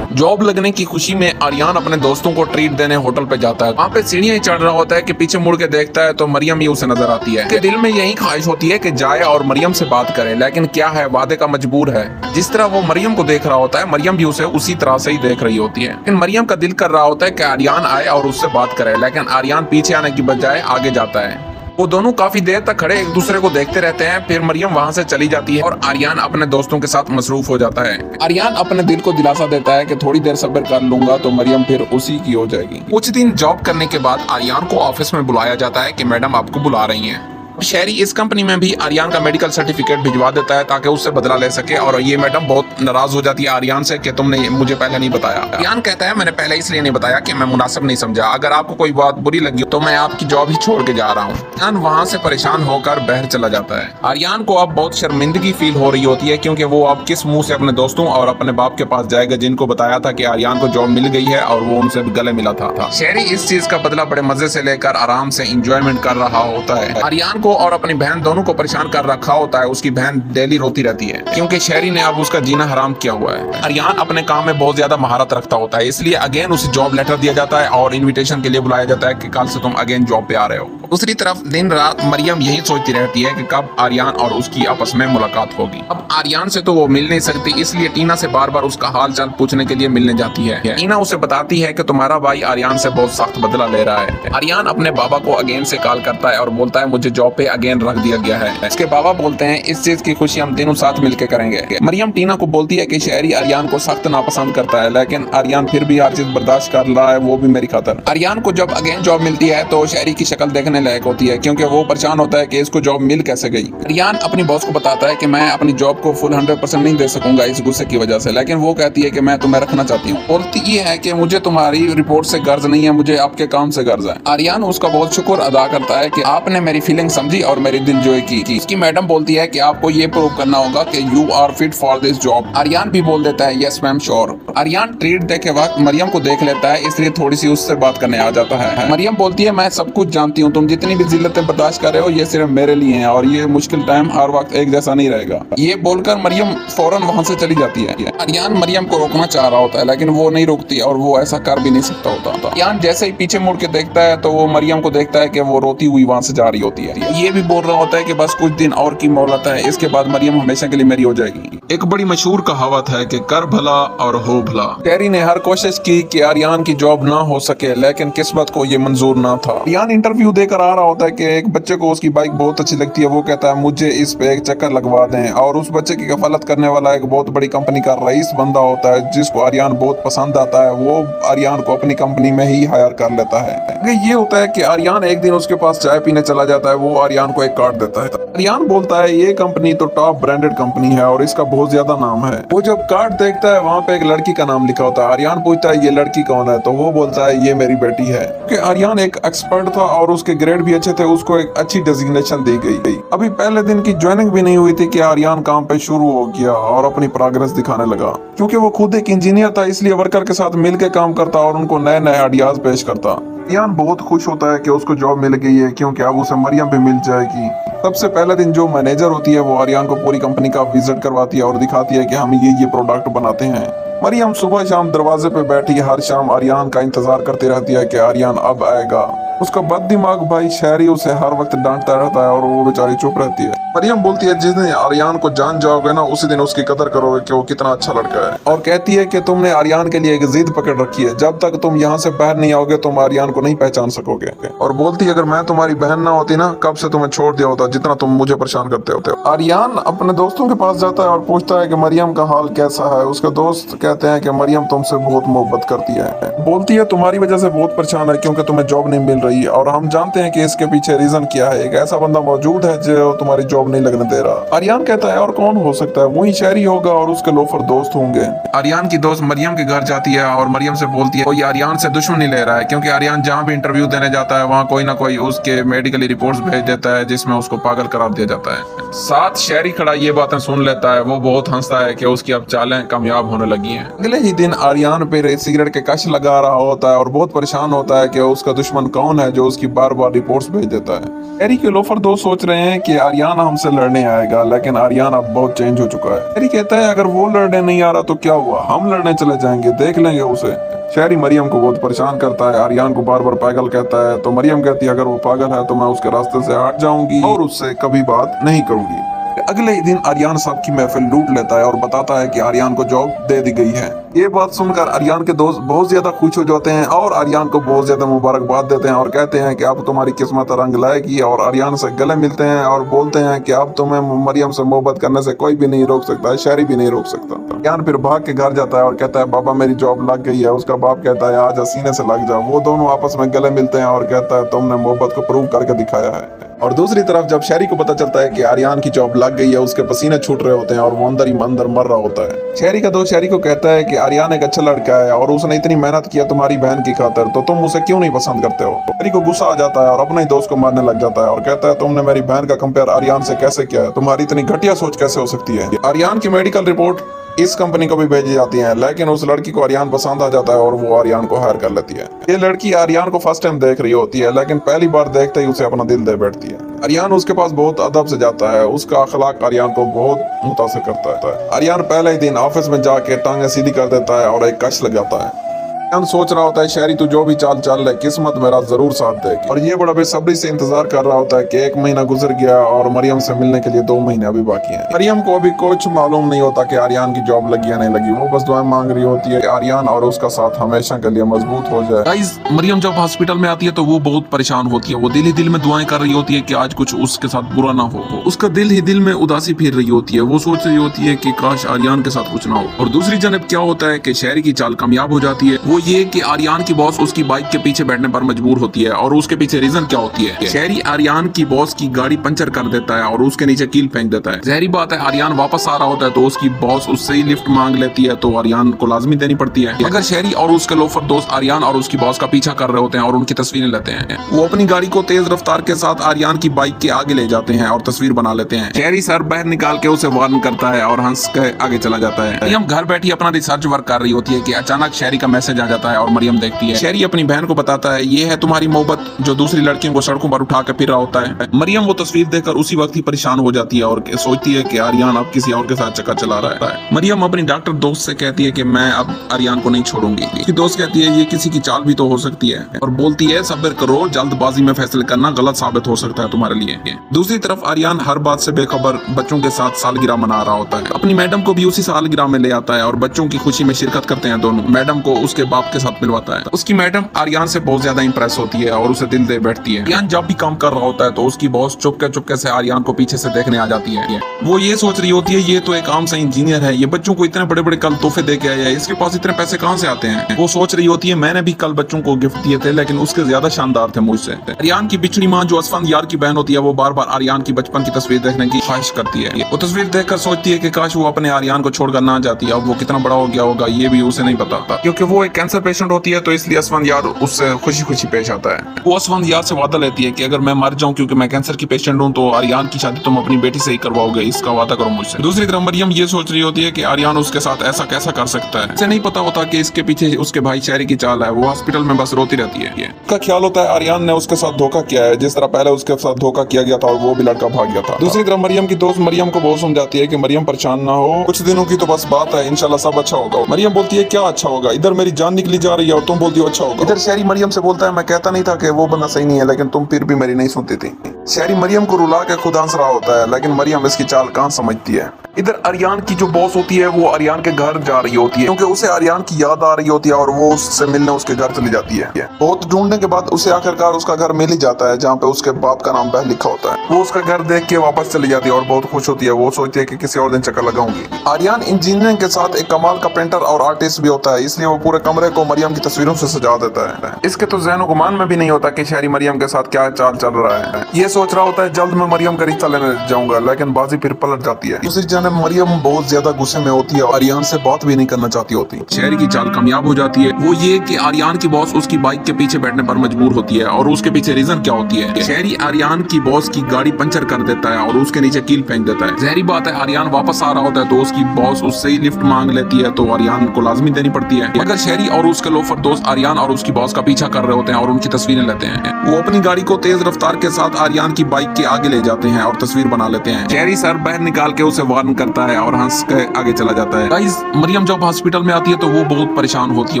जॉब लगने की खुशी में आर्यन अपने दोस्तों को ट्रीट देने होटल पे जाता है। वहाँ पे सीढ़ियाँ ही चढ़ रहा होता है कि पीछे मुड़ के देखता है तो मरियम ही उसे नजर आती है। कि दिल में यही ख्वाहिश होती है कि जाए और मरियम से बात करे, लेकिन क्या है वादे का मजबूर है। जिस तरह वो मरियम को देख रहा होता है मरियम भी उसे उसी तरह से ही देख रही होती है। लेकिन मरियम का दिल कर रहा होता है कि आर्यन आए और उससे बात करे, लेकिन आर्यन पीछे आने की बजाय आगे जाता है। वो दोनों काफी देर तक खड़े एक दूसरे को देखते रहते हैं। फिर मरियम वहाँ से चली जाती है और आर्यन अपने दोस्तों के साथ मसरूफ हो जाता है। आर्यन अपने दिल को दिलासा देता है कि थोड़ी देर सब्र कर लूंगा तो मरियम फिर उसी की हो जाएगी। कुछ दिन जॉब करने के बाद आर्यन को ऑफिस में बुलाया जाता है कि मैडम आपको बुला रही हैं। शेरी इस कंपनी में भी आर्यन का मेडिकल सर्टिफिकेट भिजवा देता है ताकि उससे बदला ले सके और ये मैडम बहुत नाराज हो जाती है आर्यन से कि तुमने मुझे पहले नहीं बताया। आर्यन कहता है मैंने पहले इसलिए नहीं बताया कि मैं मुनासिब नहीं समझा, अगर आपको कोई बात बुरी लगी तो मैं आपकी जॉब ही छोड़ के जा रहा हूँ। आर्यन वहाँ से परेशान होकर बाहर चला जाता है। आर्यन को अब बहुत शर्मिंदगी फील हो रही होती है क्योंकि वो अब किस मुंह से अपने दोस्तों और अपने बाप के पास जाएगा जिनको बताया था कि आर्यन को जॉब मिल गई है और वो उनसे गले मिला था। शेरी इस चीज का बदला बड़े मजे से लेकर आराम से इंजॉयमेंट कर रहा होता है। आर्यन को और अपनी बहन दोनों को परेशान कर रखा होता है। उसकी बहन डेली रोती रहती है क्योंकि शेरी ने अब उसका जीना हराम किया हुआ है। आर्यन अपने काम में बहुत ज्यादा महारत रखता होता है, इसलिए अगेन उसे जॉब लेटर दिया जाता है और इनविटेशन के लिए बुलाया जाता है कि कल से तुम अगेन जॉब पे आ रहे हो। दूसरी तरफ दिन रात मरियम यही सोचती रहती है कि कब आर्यन और उसकी आपस में मुलाकात होगी। अब आर्यन से तो वो मिल नहीं सकती, इसलिए टीना से बार बार उसका हाल चाल पूछने के लिए मिलने जाती है। टीना उसे बताती है कि तुम्हारा भाई आर्यन से बहुत सख्त बदला ले रहा है। आर्यन अपने बाबा को अगेन से कॉल करता है और बोलता है मुझे जॉब पे अगेन रख दिया गया है। इसके बाबा बोलते हैं इस चीज की खुशी हम तीनों साथ मिलकर करेंगे। मरियम टीना को बोलती है कि शेरी आर्यन को सख्त नापसंद करता है, लेकिन आर्यन फिर भी हर चीज बर्दाश्त कर रहा है, वो भी मेरी खातिर। आर्यन को जब अगेन जॉब मिलती है तो शेरी की शक्ल देखने लायक होती है क्योंकि वो परेशान होता है कि इसको जॉब मिल कैसे गई। आर्यन अपनी बॉस को बताता है कि मैं अपनी जॉब को फुल 100% नहीं दे सकूंगा इस गुस्से की वजह से, लेकिन वो कहती है कि मैं तुम्हें रखना चाहती हूँ। बोलती ये है कि मुझे तुम्हारी रिपोर्ट से गर्ज नहीं है, मुझे आपके काम से गर्ज है। आर्यन उसका बहुत शुक्र अदा करता है कि आपने मेरी फीलिंग समझी और मेरी दिलजोई की। इसकी मैडम बोलती है कि आपको ये प्रूव करना होगा कि you are fit for this job. Aryan भी बोल देता है yes ma'am sure. Aryan treat दे के वक्त मरियम को देख लेता है, इसलिए थोड़ी सी उससे बात करने आ जाता है। मरियम बोलती है मैं सब कुछ जानती हूँ, तुम जितनी भी जिल्लतें बर्दाश्त कर रहे हो ये सिर्फ मेरे लिए हैं और ये मुश्किल टाइम हर वक्त एक जैसा नहीं रहेगा। ये बोलकर मरियम फौरन वहाँ से चली जाती है। आर्यन मरियम को रोकना चाह रहा होता है लेकिन वो नहीं रुकती और वो ऐसा कर भी नहीं सकता होता। आर्यन जैसे ही पीछे मुड़ के देखता है तो वो मरियम को देखता है कि वो रोती हुई वहाँ से जा रही होती है। ये भी बोल रहा होता है कि बस कुछ दिन और की मोहलत है, इसके बाद मरियम हमेशा के लिए मेरी हो जाएगी। एक बड़ी मशहूर कहावत है कि कर भला और हो भला। शेरी ने हर कोशिश की कि आर्यन की जॉब ना हो सके, लेकिन किस्मत को ये मंजूर ना था। आर्यन इंटरव्यू देकर आ रहा होता है कि एक बच्चे को उसकी बाइक बहुत अच्छी लगती है। वो कहता है मुझे इस पे एक चक्कर लगवा दें, और उस बच्चे की कफालत करने वाला एक बहुत बड़ी कंपनी का रईस बंदा होता है जिसको आर्यन बहुत पसंद आता है। वो आर्यन को अपनी कंपनी में ही हायर कर लेता है। ये होता है कि आर्यन एक दिन उसके पास चाय पीने चला जाता है। वो आर्यन को एक कार्ड देता है। आर्यन बोलता है ये कंपनी तो टॉप ब्रांडेड कंपनी है और इसका बहुत ज्यादा नाम है। वो जब कार्ड देखता है वहाँ पे एक लड़की का नाम लिखा होता है। आर्यन पूछता है ये लड़की कौन है, तो वो बोलता है ये मेरी बेटी है। क्योंकि आर्यन एक एक्सपर्ट था और उसके ग्रेड भी अच्छे थे, उसको एक अच्छी डेजिग्नेशन दी गई। अभी पहले दिन की ज्वाइनिंग भी नहीं हुई थी कि आर्यन काम पे शुरू हो गया और अपनी प्रोग्रेस दिखाने लगा। क्योंकि वो खुद एक इंजीनियर था इसलिए वर्कर के साथ मिलकर काम करता और उनको नए नए आइडियाज पेश करता। आर्यन बहुत खुश होता है कि उसको जॉब मिल गई है क्योंकि अब उसे मरियम भी मिल जाएगी। सबसे पहले दिन जो मैनेजर होती है वो आर्यन को पूरी कंपनी का विजिट करवाती है और दिखाती है कि हम ये प्रोडक्ट बनाते हैं। मरियम सुबह शाम दरवाजे पे बैठी हर शाम आर्यन का इंतजार करती रहती है कि आर्यन अब आएगा। उसका बददिमाग भाई शहरी उसे हर वक्त डांटता रहता है और वो बेचारी चुप रहती है। मरियम बोलती है जिस दिन आर्यन को जान जाओगे ना उसी दिन उसकी कदर करोगे कि वो कितना अच्छा लड़का है, और कहती है कि तुमने आर्यन के लिए एक जिद पकड़ रखी है, जब तक तुम यहाँ से बाहर नहीं आओगे तुम आर्यन को नहीं पहचान सकोगे। और बोलती है अगर मैं तुम्हारी बहन ना होती ना कब से तुम्हें छोड़ दिया होता, जितना तुम मुझे परेशान करते होते हो। आर्यन अपने दोस्तों के पास जाता है और पूछता है कि मरियम का हाल कैसा है। उसके दोस्त कहते हैं कि मरियम तुमसे बहुत मोहब्बत करती है। बोलती है तुम्हारी वजह से बहुत परेशान है क्योंकि तुम्हें जॉब नहीं मिल रही और हम जानते हैं कि इसके पीछे रीजन क्या है। एक ऐसा बंदा मौजूद है जो तुम्हारी जॉब नहीं लगने दे रहा। आर्यन कहता है और कौन हो सकता है, वही शहरी होगा और उसके लोफर दोस्त होंगे। आर्यन की दोस्त मरियम के घर जाती है और मरियम से बोलती है कोई आर्यन से दुश्मनी ले रहा है, क्योंकि आर्यन जहाँ भी इंटरव्यू देने जाता है वहाँ कोई ना कोई उसके मेडिकली रिपोर्ट्स भेज देता है जिसमें उसको पागल करार दिया जाता है। साथ शहरी खड़ा ये बातें सुन लेता है, वो बहुत हंसता है कि उसकी अब चालें कामयाब होने लगी हैं। अगले ही दिन आर्यन पे सिगरेट के कश लगा रहा होता है और बहुत परेशान होता है कि उसका दुश्मन कौन है जो उसकी बार बार रिपोर्ट्स भेज देता है। शहरी के लोफर दोस्त सोच रहे हैं कि आर्यन हमसे लड़ने आएगा, लेकिन आर्यन अब बहुत चेंज हो चुका है। शहरी कहता है अगर वो लड़ने नहीं आ रहा तो क्या हुआ, हम लड़ने चले जाएंगे, देख लेंगे उसे। शहरी मरियम को बहुत परेशान करता है, आर्यन को बार बार पागल कहता है, तो मरियम कहती है अगर वो पागल है तो मैं उसके रास्ते से हट जाऊंगी और उससे कभी बात नहीं करूंगी। अगले ही दिन आर्यन सबकी महफिल लूट लेता है और बताता है कि आर्यन को जॉब दे दी गई है। ये बात सुनकर आर्यन के दोस्त बहुत ज्यादा खुश हो जाते हैं और आर्यन को बहुत ज्यादा मुबारकबाद देते हैं और कहते हैं कि अब तुम्हारी किस्मत रंग लाएगी, और आर्यन से गले मिलते हैं और बोलते हैं कि अब तुम्हें मरियम से मोहब्बत करने से कोई भी नहीं रोक सकता है, शहरी भी नहीं रोक सकता। आर्यन फिर भाग के घर जाता है और कहता है बाबा मेरी जॉब लग गई है। उसका बाप कहता है आजा सीने से लग जाओ। वो दोनों आपस में गले मिलते हैं और कहता है तुमने मोहब्बत को प्रूव करके दिखाया है। और दूसरी तरफ जब शहरी को पता चलता है कि आर्यन की जॉब लग गई है, उसके पसीने छूट रहे होते हैं और वो अंदर ही अंदर मर रहा होता है। शहरी का दोस्त शहरी को कहता है कि आर्यन एक अच्छा लड़का है और उसने इतनी मेहनत किया तुम्हारी बहन की खातिर, तो तुम उसे क्यों नहीं पसंद करते हो। शहरी को गुस्सा आ जाता है और अपने ही दोस्त को मारने लग जाता है और कहता है तुमने मेरी बहन का कंपेयर आर्यन से कैसे किया है, तुम्हारी इतनी घटिया सोच कैसे हो सकती है। आर्यन की मेडिकल रिपोर्ट इस कंपनी को भी भेजी जाती है, लेकिन उस लड़की को आर्यन पसंद आ जाता है और वो आर्यन को हायर कर लेती है। ये लड़की आर्यन को फर्स्ट टाइम देख रही होती है, लेकिन पहली बार देखते ही उसे अपना दिल दे बैठती है। आर्यन उसके पास बहुत अदब से जाता है, उसका अखलाक आर्यन को बहुत मुतासिर करता है। आर्यन पहले ही दिन ऑफिस में जाके टांगे सीधी कर देता है और एक कश लगाता है। आर्यन सोच रहा होता है शहरी तू जो भी चाल चल ले किस्मत मेरा जरूर साथ देगी, और ये बड़ा बेसब्री से इंतजार कर रहा होता है कि 1 महीना गुजर गया और मरियम से मिलने के लिए 2 महीने अभी बाकी हैं। मरियम को अभी कुछ मालूम नहीं होता कि आर्यन की जॉब लगी या नहीं लगी, वो बस दुआएं मांग रही होती है कि आर्यन और उसका साथ हमेशा के लिए मजबूत हो जाए। गाइस, मरियम जब हॉस्पिटल में आती है तो वो बहुत परेशान होती है। वो दिल ही दिल में दुआएं कर रही होती है कि आज कुछ उसके साथ बुरा ना हो। उसका दिल ही दिल में उदासी फिर रही होती है। वो सोच रही होती है कि काश आर्यन के साथ कुछ ना हो। और दूसरी जानब क्या होता है कि शहरी की चाल कामयाब हो जाती है। वो ये कि आर्यन की बॉस उसकी बाइक के पीछे बैठने पर मजबूर होती है, और उसके पीछे रीजन क्या होती है, शहरी आर्यन की बॉस की गाड़ी पंचर कर देता है और उसके नीचे कील फेंक देता है। जहरी बात है आर्यन वापस आ रहा होता है तो उसकी बॉस उससे ही लिफ्ट मांग लेती है, तो आर्यन को लाजमी देनी पड़ती है। अगर शहरी और उसके लोफर दोस्त आर्यन और उसकी बॉस का पीछा कर रहे होते हैं और उनकी तस्वीरें लेते हैं, वो अपनी गाड़ी को तेज रफ्तार के साथ आर्यन की बाइक के आगे ले जाते हैं और तस्वीर बना लेते हैं। शहरी सर बाहर निकाल के उसे वार्न करता है और हंस के आगे चला जाता है। मरियम घर बैठी अपना रिसर्च वर्क कर रही होती है कि अचानक शहरी का मैसेज आ जाता है और मरियम देखती है। शहरी अपनी बहन को बताता है ये है तुम्हारी मोहब्बत जो दूसरी लड़कियों को सड़कों पर उठा के फिर रहा होता है। मरियम वो तस्वीर देखकर उसी वक्त ही परेशान हो जाती है और सोचती है कि आर्यन अब किसी और के साथ चक्कर चला रहा है। मरियम अपनी डॉक्टर दोस्त से कहती है कि मैं अब आर्यन को नहीं छोड़ूंगी। उसकी दोस्त कहती है ये किसी की चाल भी तो हो सकती है, और बोलती है सब्र करो, जल्दबाजी में फैसले करना गलत साबित हो सकता है तुम्हारे लिए। दूसरी तरफ आर्यन हर बात से बेखबर बच्चों के साथ सालगिरह मना रहा होता है। अपनी मैडम को भी उसी सालगिरह में ले आता है और बच्चों की खुशी में शिरकत करते हैं दोनों। मैडम को उसके बाप के साथ मिलवाता है। उसकी मैडम आर्यन से बहुत ज्यादा इंप्रेस होती है और उसे दिल दे बैठती है। आर्यन जब भी काम कर रहा होता है तो उसकी बॉस चुपके चुपके से आर्यन को पीछे से देखने आ जाती है। वो ये सोच रही होती है ये तो एक आम सा इंजीनियर है, ये बच्चों को इतने बड़े बड़े कल तोहफे दे के आया है, इसके पास इतने पैसे कहाँ से आते हैं। वो सोच रही होती है मैंने भी कल बच्चों को गिफ्ट दिए थे लेकिन उसके ज्यादा शानदार थे मुझसे। आर्यन की बिछड़ी माँ जो असफंद यार की बहन होती है वो बार बार आर्यन की बचपन की तस्वीर देखने की ख्वाहिश करती है। वो तस्वीर देखकर सोचती है कि काश वो अपने आर्यन को छोड़कर ना जाती। अब वो कितना बड़ा हो गया होगा ये भी उसे नहीं पता, क्योंकि वो एक कैंसर पेशेंट होती है तो इसलिए असफंदयार उससे खुशी खुशी पेश आता है। वो असफंदयार से वादा लेती है कि अगर मैं मर जाऊं क्योंकि मैं कैंसर की पेशेंट हूं तो आर्यन की शादी तुम अपनी बेटी से ही करवाओगे, इसका वादा करो मुझसे। दूसरी तरफ मरियम ये सोच रही होती है कि आर्यन उसके साथ ऐसा कैसा कर सकता है। इसे नहीं पता होता कि इसके पीछे उसके भाई शहरी की चाल है। वो हॉस्पिटल में बस रोती रहती है। उसका ख्याल होता है आर्यन ने उसके साथ धोखा किया है, जिस तरह पहले उसके साथ धोखा किया गया था और वो भी लड़का भाग गया था। दूसरी तरफ मरियम की दोस्त मरियम को बहुत समझाती है कि मरियम परेशान ना हो, कुछ दिनों की तो बस बात है, इंशाल्लाह सब अच्छा होगा। मरियम बोलती है क्या अच्छा होगा, इधर मेरी जान निकली जा रही है और तुम बोलती हो अच्छा होगा। इधर शहरी मरियम से बोलता है मैं कहता नहीं था कि वो बंदा सही नहीं है, लेकिन तुम फिर भी मेरी नहीं सुनती थी। शहरी मरियम को रुला के खुद हंस रहा होता है, लेकिन मरियम इसकी चाल कहाँ समझती है। इधर आर्यन की जो बॉस होती है वो आर्यन के घर जा रही होती है क्योंकि उसे आर्यन की याद आ रही होती है और वो उससे मिलने उसके घर चली जाती है। बहुत ढूंढने के बाद उसे आखिरकार उसका घर मिल ही जाता है जहाँ पे उसके बाप का नाम बहल लिखा होता है। वो उसका घर देख के वापस चली जाती है और बहुत खुश होती है। वो सोचती है कि किसी और दिन चक्कर लगाऊंगी। आर्यन इंजीनियरिंग के साथ एक कमाल का पेंटर और आर्टिस्ट भी होता है, इसलिए वो पूरे कमरे को मरियम की तस्वीरों से सजा देता है। इसके तो ज़हन गुमान में भी नहीं होता कि शहरी मरियम के साथ क्या चाल चल रहा है। ये सोच रहा होता है जल्द मैं मरियम का रिश्ता लेने जाऊंगा, लेकिन बाजी फिर पलट जाती है। दूसरी जानब मरियम बहुत ज्यादा गुस्से में होती है और आर्यन से बात भी नहीं करना चाहती होती। शहरी की चाल कामयाब हो जाती है। वो ये कि आर्यन की बॉस उसकी बाइक के पीछे बैठने पर मजबूर होती है और उसके पीछे रीजन क्या होती है। शहरी आर्यन की बॉस की गाड़ी पंचर कर देता है और उसके नीचे कील फेंक देता है। जहरी बात है आर्यन वापस आ रहा होता है तो उसकी बॉस उससे ही लिफ्ट मांग लेती है तो आर्यन को लाजमी देनी पड़ती है। मगर शहरी और उसके लोफर दोस्त आर्यन और उसकी बॉस का पीछा कर रहे होते हैं और उनकी तस्वीरें लेते हैं। वो अपनी गाड़ी को तेज रफ्तार के साथ आर्यन की बाइक के आगे ले जाते हैं और तस्वीर बना लेते हैं। शहरी सर बाहर निकाल के उसे वार्न करता है और हंस के आगे चला जाता है। गाइस मरियम जब हॉस्पिटल में आती है तो वो बहुत परेशान होती है।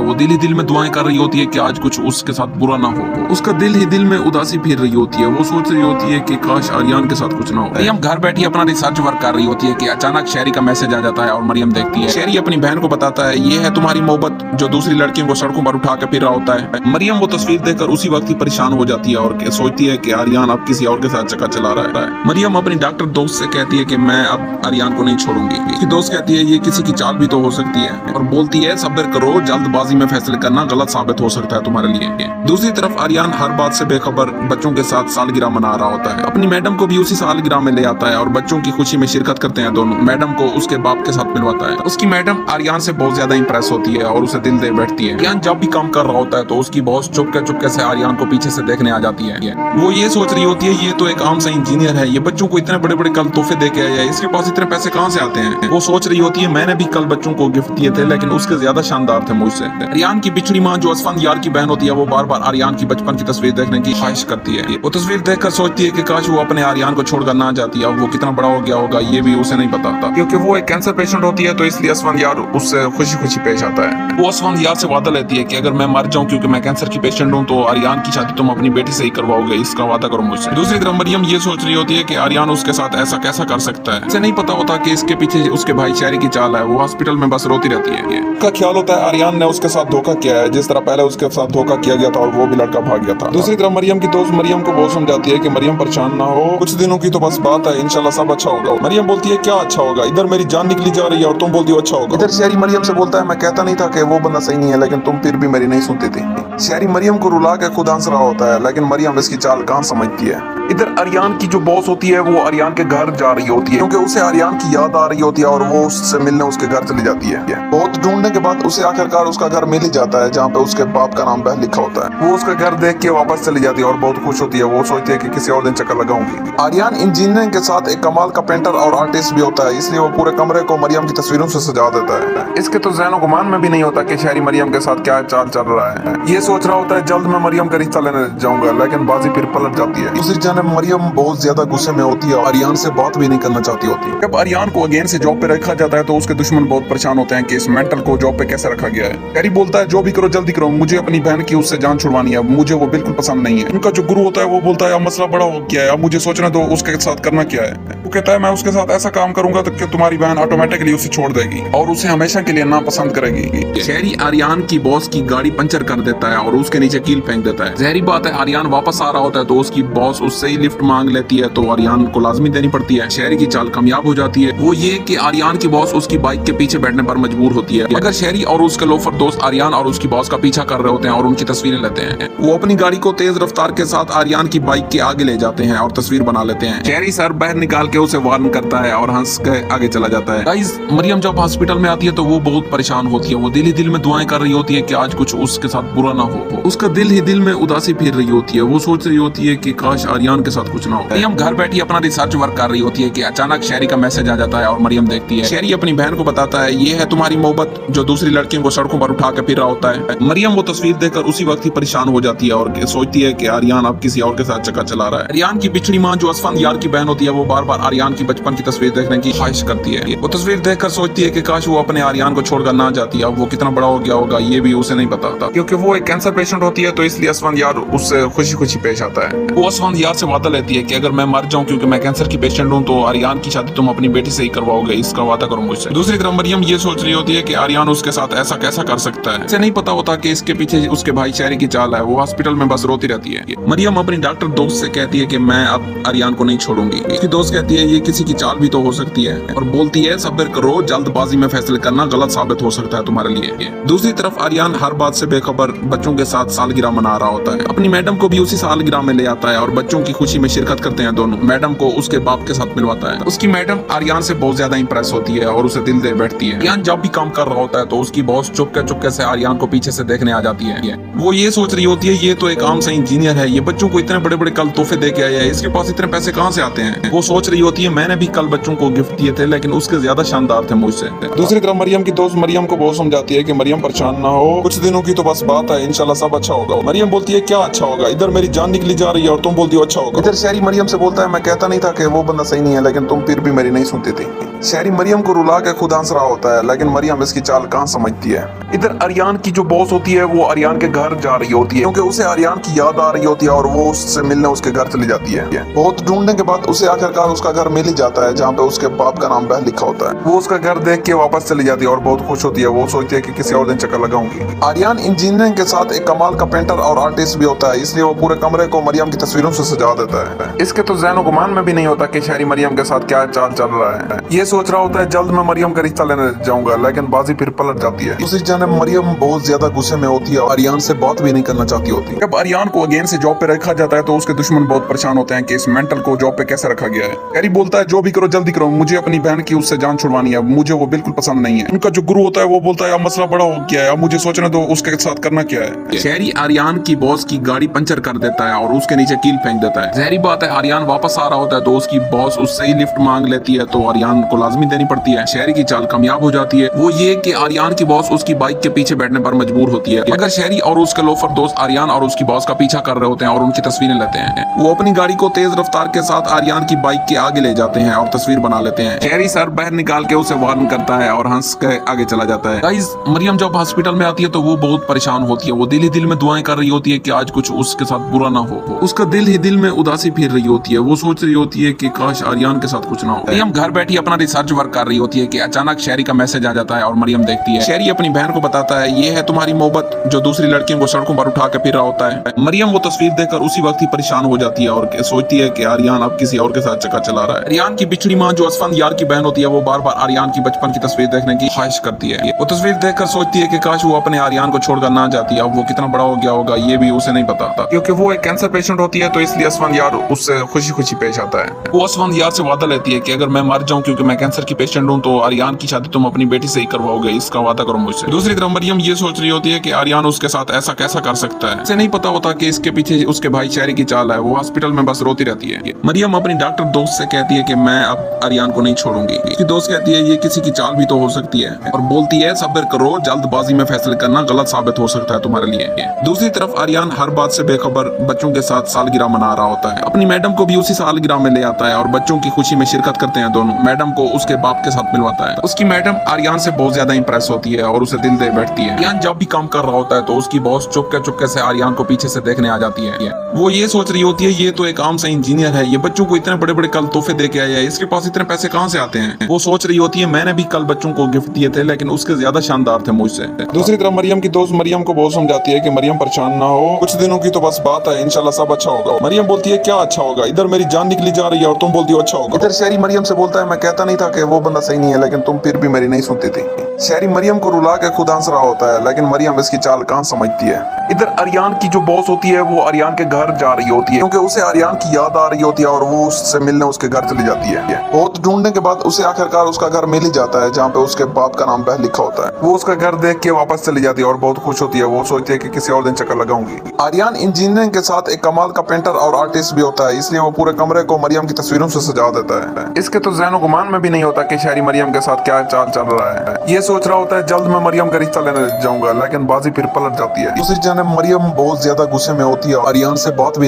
वो दिल ही दिल में दुआएं कर रही होती है कि आज कुछ उसके साथ बुरा ना हो। उसका दिल ही दिल में उदासी फिर रही होती है। वो सोच रही होती है कि काश आर्यन के साथ कुछ ना हो। मरियम घर बैठी अपना रिसर्च वर्क कर रही होती है कि अचानक शहरी का मैसेज आ जाता है और मरियम देखती है। शहरी अपनी बहन को बताता है ये है तुम्हारी मोहब्बत जो दूसरी लड़कियों को सड़कों पर उठा के फिर रहा होता है। मरियम वो तस्वीर देखकर उसी वक्त ही परेशान हो जाती है और सोचती है कि आर्यन अब किसी और के साथ चक्कर चला रहा है। मरियम अपनी डॉक्टर दोस्त से कहती है कि मैं अब आर्यन को नहीं छोड़ूंगी। उसकी दोस्त कहती है ये किसी की चाल भी तो हो सकती है और बोलती है सब्र करो, जल्दबाजी में फैसले करना गलत साबित हो सकता है तुम्हारे लिए। दूसरी तरफ आर्यन हर बात से बेखबर बच्चों के साथ सालगिरह मना रहा होता है। अपनी मैडम को भी उसी सालगिरह में ले आता है और बच्चों की खुशी में शिरकत करते हैं दोनों। मैडम को उसके बाप के साथ मिलवाता है। उसकी मैडम आर्यन से बहुत ज्यादा इंप्रेस होती है और उसे दिल दे बैठती है। आर्यन जब भी काम कर रहा होता है तो उसकी बॉस चुपके से आर्यन को पीछे से देखने आ जाती है। वो ये सोच रही होती है ये तो एक आम सा इंजीनियर है, ये बच्चों को इतने बड़े बड़े कल तोहफे दे के आया है, इसके पास इतने पैसे कहाँ से आते हैं। वो सोच रही होती है मैंने भी कल बच्चों को गिफ्ट दिए थे लेकिन उसके ज्यादा शानदार थे मुझसे। आर्यन की बिछड़ी माँ जो असफंदयार की बहन होती है वो बार बार आर्यन की बचपन की तस्वीर देखने की ख्वाहिश करती है। वो तस्वीर देखकर सोचती है कि काश वो अपने आर्यन को छोड़कर ना जाती। अब वो कितना बड़ा हो गया होगा ये भी उसे नहीं पता था क्योंकि वो एक कैंसर पेशेंट होती है तो इसलिए असफंदयार उससे खुशी खुशी पेश आता है। वो असफंदयार से वादा लेती है कि अगर मैं मर जाऊं क्योंकि मैं कैंसर की पेशेंट हूं तो आर्यन की शादी तुम अपनी बेटी से ही करवाओगे, इसका वादा करो मुझसे। दूसरी तरफ मरियम ये सोच रही होती है कि आर्यन उसके साथ ऐसा कैसा कर सकता है। इसे नहीं पता होता कि इसके पीछे उसके भाई शहरी की चाल है। वो हॉस्पिटल में बस रोती रहती है। उसका ख्याल होता है आर्यन ने उसके साथ धोखा किया है, जिस तरह पहले उसके साथ धोखा किया गया था और वो भी लड़का भाग गया था। दूसरी तरफ मरियम की दोस्त मरियम को बहुत समझाती है कि मरियम परेशान ना हो, कुछ दिनों की तो बस बात है, इंशाल्लाह सब अच्छा होगा। मरियम बोलती है क्या अच्छा होगा, इधर मेरी जान निकली जा रही है और तुम बोलती हो अच्छा होगा। इधर शहरी मरियम से बोलता है मैं कहता नहीं था कि वो बंदा सही नहीं है, लेकिन तुम फिर भी मेरी नहीं सुनती थी। शहरी मरियम को रुला के खुद हंस रहा होता है, लेकिन मरियम इसकी चाल कहाँ समझती है। इधर आर्यन की जो बॉस होती है वो आर्यन के घर जा रही होती है क्योंकि उसे आर्यन की याद आ रही होती है और वो उससे मिलने उसके घर चली जाती है। बहुत ढूंढने के बाद उसे आखिरकार उसका घर मिल ही जाता है जहाँ पे उसके बाप का नाम बहल लिखा होता है। वो उसका घर देख के वापस चली जाती है और बहुत खुश होती है। वो सोचती है कि किसी और दिन चक्कर लगाऊंगी। आर्यन इंजीनियरिंग के साथ एक कमाल का पेंटर और आर्टिस्ट भी होता है, इसलिए वो पूरे कमरे को मरियम की तस्वीरों से सजा देता है। इसके तो ज़हन गुमान में भी नहीं होता कि शहरी मरियम के साथ क्या चाल चल रहा है। ये सोच रहा होता है जल्द मैं मरियम का रिश्ता लेने जाऊंगा, लेकिन बाजी फिर पलट जाती है। दूसरी जानब मरियम बहुत ज्यादा गुस्से में होती है और आर्यन से बात भी नहीं करना चाहती होती। जब आर्यन को अगेन से जॉब पे रखा जाता है तो उसके दुश्मन बहुत परेशान होते हैं कि इस मेंटल को जॉब पे कैसे रखा गया है। शहरी बोलता है जो भी करो जल्दी करो, मुझे अपनी बहन की उससे जान छुड़वानी है, मुझे वो बिल्कुल पसंद नहीं है। उनका जो गुरु होता है वो बोलता है अब मसला बड़ा हो गया है, अब मुझे सोचना दो उसके साथ करना क्या है। वो कहता है मैं उसके साथ ऐसा काम करूंगा तो तुम्हारी बहन ऑटोमेटिकली उसे छोड़ देगी और उसे हमेशा के लिए नापसंद करेगी। शहरी आर्यन की बॉस की गाड़ी पंचर कर देता है और उसके नीचे कील फेंक देता है। जहरी बात है आर्यन वापस आ रहा होता है तो उसकी बॉस उससे ही लिफ्ट मांग लेती है तो आर्यन को लाजमी देनी पड़ती है। शहरी की चाल कामयाब हो जाती है। वो ये कि आर्यन की बॉस उसकी बाइक के पीछे बैठने पर मजबूर होती है। मगर शहरी और उसके लोफर दोस्त आर्यन और उसकी बॉस का पीछा कर रहे होते हैं और उनकी तस्वीरें लेते हैं। वो अपनी गाड़ी को तेज रफ्तार के साथ आर्यन की बाइक के आगे ले जाते हैं और तस्वीर बना लेते हैं। शहरी सर बाहर निकाल के उसे वार्न करता है और हंस के आगे चला जाता है। गाइस मरियम जब हॉस्पिटल में आती है तो वो बहुत परेशान होती है। वो दिल ही दिल में दुआएं कर कर रही होती है कि आज कुछ उसके साथ बुरा ना हो। उसका दिल ही दिल में उदासी फिर रही होती है। वो सोच रही होती है कि काश आर्यन के साथ कुछ ना हो। मरियम घर बैठी अपना रिसर्च वर्क कर रही होती है कि अचानक शहरी का मैसेज आ जाता है और मरियम देखती है। शहरी अपनी बहन को बताता है ये है तुम्हारी मोहब्बत जो दूसरी लड़कियों को सड़कों पर उठा के फिर रहा होता है। मरियम वो तस्वीर देखकर उसी वक्त ही परेशान हो जाती है और सोचती है कि आर्यन अब किसी और के साथ चक्कर चला रहा है। आर्यन की बिछड़ी माँ जो असफंद यार की बहन होती है वो बार बार आर्यन की बचपन की तस्वीर देखने की ख्वाहिश करती है। वो तस्वीर देखकर सोचती है कि काश वो अपने आर्यन को छोड़कर ना जाती। अब वो कितना बड़ा हो गया होगा ये भी उसे नहीं पता था, क्योंकि वो एक कैंसर पेशेंट होती है तो इसलिए असफंद यार उससे खुशी खुशी पेश आता है। वो असफंद यार से वादा लेती है कि अगर मैं मर जाऊं क्योंकि मैं कैंसर की पेशेंट हूं तो आर्यन की शादी तुम अपनी बेटी से ही करवाओगे, इसका वादा करो मुझसे। दूसरी तरफ मरियम ये सोच रही होती है कि आर्यन उसके साथ ऐसा कैसा कर सकता है। इसे नहीं पता होता कि इसके पीछे उसके भाई शहरी की चाल है। वो हॉस्पिटल में बस रोती रहती है। मरियम अपनी डॉक्टर दोस्त से कहती है कि मैं अब आर्यन को नहीं छोड़ूंगी। उसकी दोस्त कहती है ये किसी की चाल भी तो हो सकती है और बोलती है सब्र करो, जल्दबाजी में फैसले करना गलत साबित हो सकता है तुम्हारे लिए। दूसरी तरफ आर्यन हर बात से बेखबर बच्चों के साथ सालगिरह मना रहा होता है। अपनी मैडम को भी उसी सालगिरह में ले आता है और बच्चों की खुशी में शिरकत करते हैं दोनों। मैडम को उसके बाप के साथ मिलवाता है। उसकी मैडम आर्यन से बहुत ज्यादा इंप्रेस होती है और उसे दिल दे बैठती है। आर्यन जब भी काम कर रहा होता है तो उसकी बॉस चुपके से आर्यन को पीछे से देखने आ जाती है। वो ये सोच रही होती है ये तो एक आम सा इंजीनियर है, ये बच्चों को इतने बड़े बड़े कल तोहफे दे के आया है, इसके पास इतने पैसे कहाँ से आते हैं। वो सोच रही होती है मैंने भी कल बच्चों को गिफ्ट दिए थे लेकिन उसके ज्यादा शानदार थे मुझसे। दूसरी तरफ मरियम की दोस्त मरियम को बहुत समझाती है कि मरियम परेशान ना हो, कुछ दिनों की तो बस बात है, इंशाल्लाह सब अच्छा होगा। मरियम बोलती है क्या अच्छा होगा, इधर मेरी जान निकली जा रही है और तुम बोलती हो अच्छा होगा। इधर शहरी मरियम से बोलता है मैं कहता नहीं था कि वो बंदा सही नहीं है लेकिन तुम फिर भी मेरी नहीं सुनती थी। शहरी मरियम को रुला के खुद हंस रहा होता है लेकिन मरियम इसकी चाल कहाँ समझती है। इधर आर्यन की जो बॉस होती है वो आर्यन के घर जा रही होती है क्योंकि उसे आर्यन की याद आ रही होती है और वो उससे मिलने उसके घर चली जाती है। बहुत ढूंढने के बाद उसे आखिरकार उसका घर मिल ही जाता है जहाँ पे उसके बाप का नाम बह लिखा होता है। वो उसका घर देख के वापस चली जाती है और बहुत खुश होती है। वो सोचती है कि किसी और दिन चक्कर लगाऊंगी। आर्यन इंजीनियरिंग के साथ एक कमाल का पेंटर और आर्टिस्ट भी होता है, इसलिए वो पूरे कमरे को मरियम की तस्वीरों से सजा देता है। इसके तो ज़हन गुमान में भी नहीं होता कि शहरी मरियम के साथ क्या चाल चल रहा है। ये सोच रहा होता है जल्द मैं मरियम का रिश्ता लेने जाऊंगा लेकिन बाजी फिर पलट जाती है। उसी जाने मरियम बहुत ज्यादा गुस्से में होती है और आर्यन से बात भी नहीं करना चाहती होती। जब आर्यन को अगेन से जॉब पे रखा जाता है तो उसके दुश्मन बहुत परेशान होते हैं कि इस मेंटल को जॉब पे कैसे रखा गया है। हैरी बोलता है जो भी करो जल्दी करो, मुझे अपनी बहन की उससे जान छुड़वानी है, मुझे वो बिल्कुल पसंद नहीं है। उनका जो गुरु होता है वो बोलता है अब मसला बड़ा हो गया है, अब मुझे सोचने दो उसके साथ करना क्या है। शहरी आर्यन की बॉस की गाड़ी पंचर कर देता है और उसके नीचे कील फेंक देता है। जहरी बात है आर्यन वापस आ रहा होता है तो उसकी बॉस उससे ही लिफ्ट मांग लेती है तो आर्यन को लाजमी देनी पड़ती है। शहरी की चाल कामयाब हो जाती है। वो ये कि आर्यन की बॉस उसकी बाइक के पीछे बैठने पर मजबूर होती है मगर शहरी और उसके लोफर दोस्त आर्यन और उसकी बॉस का पीछा कर रहे होते हैं और उनकी तस्वीरें लेते हैं। वो अपनी गाड़ी को तेज रफ्तार के साथ आर्यन की बाइक के आगे ले जाते हैं और तस्वीर बना लेते हैं। शहरी सर बाहर निकाल के उसे वार्न करता है और हंस के आगे चला जाता है। गाइस मरियम जब हॉस्पिटल में आती है तो वो बहुत परेशान होती है। वो दिल ही दिल में दुआएं कर रही होती है कि आज कुछ उसके साथ बुरा ना हो। उसका दिल ही दिल में उदासी फिर रही होती है। वो सोच रही होती है कि काश आर्यन के साथ कुछ ना हो। मरियम घर बैठी अपना रिसर्च वर्क कर रही होती है कि अचानक शहरी का मैसेज आ जाता है और मरियम देखती है। शहरी अपनी बहन को बताता है ये है तुम्हारी मोहब्बत जो दूसरी लड़कियों को सड़कों पर उठा के फिर रहा होता है। मरियम वो तस्वीर देखकर उसी वक्त ही परेशान हो जाती है और सोचती है कि आर्यन अब किसी और के साथ चक्कर चला रहा है। आर्यन की बिछड़ी माँ जो असफंद यार की बहन होती है वो बार बार आर्यन की बचपन की तस्वीर देखने की ख्वाहिश करती है। वो तस्वीर देखकर सोचती है कि काश वो अपने आर्यन को छोड़कर ना जाती। अब वो कितना बड़ा हो गया होगा ये भी उसे नहीं पता था, क्योंकि वो एक कैंसर पेशेंट होती है तो इसलिए असफंद यार उससे खुशी खुशी पेश आता है। वो असफंद यार से वादा लेती है कि अगर मैं मर जाऊं क्योंकि मैं कैंसर की पेशेंट हूं तो आर्यन की शादी तुम अपनी बेटी से ही करवाओगे, इसका वादा करो मुझसे। दूसरी तरफ मरियम ये सोच रही होती है कि आर्यन उसके साथ ऐसा कैसा कर सकता है। इसे नहीं पता होता कि इसके पीछे उसके भाई शहरी की चाल है। वो हॉस्पिटल में बस रोती रहती है। मरियम अपनी डॉक्टर दोस्त से कहती है कि मैं अब आर्यन को नहीं छोड़ूंगी। उसकी दोस्त कहती है ये किसी की चाल भी तो हो सकती है और बोलती है सब्र करो, जल्दबाजी में फैसले करना गलत साबित हो सकता है तुम्हारे लिए। दूसरी तरफ आर्यन हर बात से बेखबर बच्चों के साथ सालगिरह मना रहा होता है। अपनी मैडम को भी उसी सालगिरह में ले आता है और बच्चों की खुशी में शिरकत करते हैं दोनों। मैडम को उसके बाप के साथ मिलवाता है। उसकी मैडम आर्यन से बहुत ज्यादा इंप्रेस होती है और उसे दिल दे बैठती है। आर्यन जब भी काम कर रहा होता है तो उसकी बॉस चुपके से आर्यन को पीछे से देखने आ जाती है। वो ये सोच रही होती है ये तो एक आम सा इंजीनियर है, ये बच्चों को इतने बड़े बड़े कल तोहफे दे के आया है, इसके पास इतने पैसे कहाँ से आते हैं। वो सोच रही होती है मैंने भी कल बच्चों को गिफ्ट दिए थे लेकिन उसके ज्यादा शानदार थे मुझसे। दूसरी तरफ मरियम की दोस्त मरियम को बहुत समझाती है कि मरियम परेशान ना हो, कुछ दिनों की तो बस बात है, इंशाल्लाह सब अच्छा होगा। मरियम बोलती है क्या अच्छा होगा, इधर मेरी जान निकली जा रही है और तुम बोलती हो अच्छा होगा। इधर शहरी मरियम से बोलता है मैं कहता नहीं था कि वो बंदा सही नहीं है लेकिन तुम फिर भी मेरी नहीं सुनती थी। शहरी मरियम को रुला के खुद हंस रहा होता है लेकिन मरियम इसकी चाल कहाँ समझती है। इधर आर्यन की जो बॉस होती है वो आर्यन के घर जा रही होती है क्योंकि उसे आर्यन की याद आ रही होती है और वो उससे मिलने उसके घर चली जाती है। बहुत ढूंढने के बाद उसे आखिरकार उसका घर मिल ही जाता है जहाँ पे उसके बाप का नाम बह लिखा होता है। वो उसका घर देख देख के वापस चली जाती है और बहुत खुश होती है। वो सोचती है कि किसी और दिन चक्कर लगाऊंगी। आर्यन इंजीनियरिंग के साथ एक कमाल का पेंटर और आर्टिस्ट भी होता है, इसलिए वो पूरे कमरे को मरियम की तस्वीरों से सजा देता है। इसके तो ज़हन गुमान में भी नहीं होता कि शहरी मरियम के साथ क्या चाल चल रहा है। ये सोच रहा होता है जल्द मैं मरियम का रिश्ता लेने जाऊंगा, लेकिन बाजी फिर पलट जाती है। दूसरी जानब मरियम बहुत ज्यादा गुस्से में होती है, आर्यन से बात भी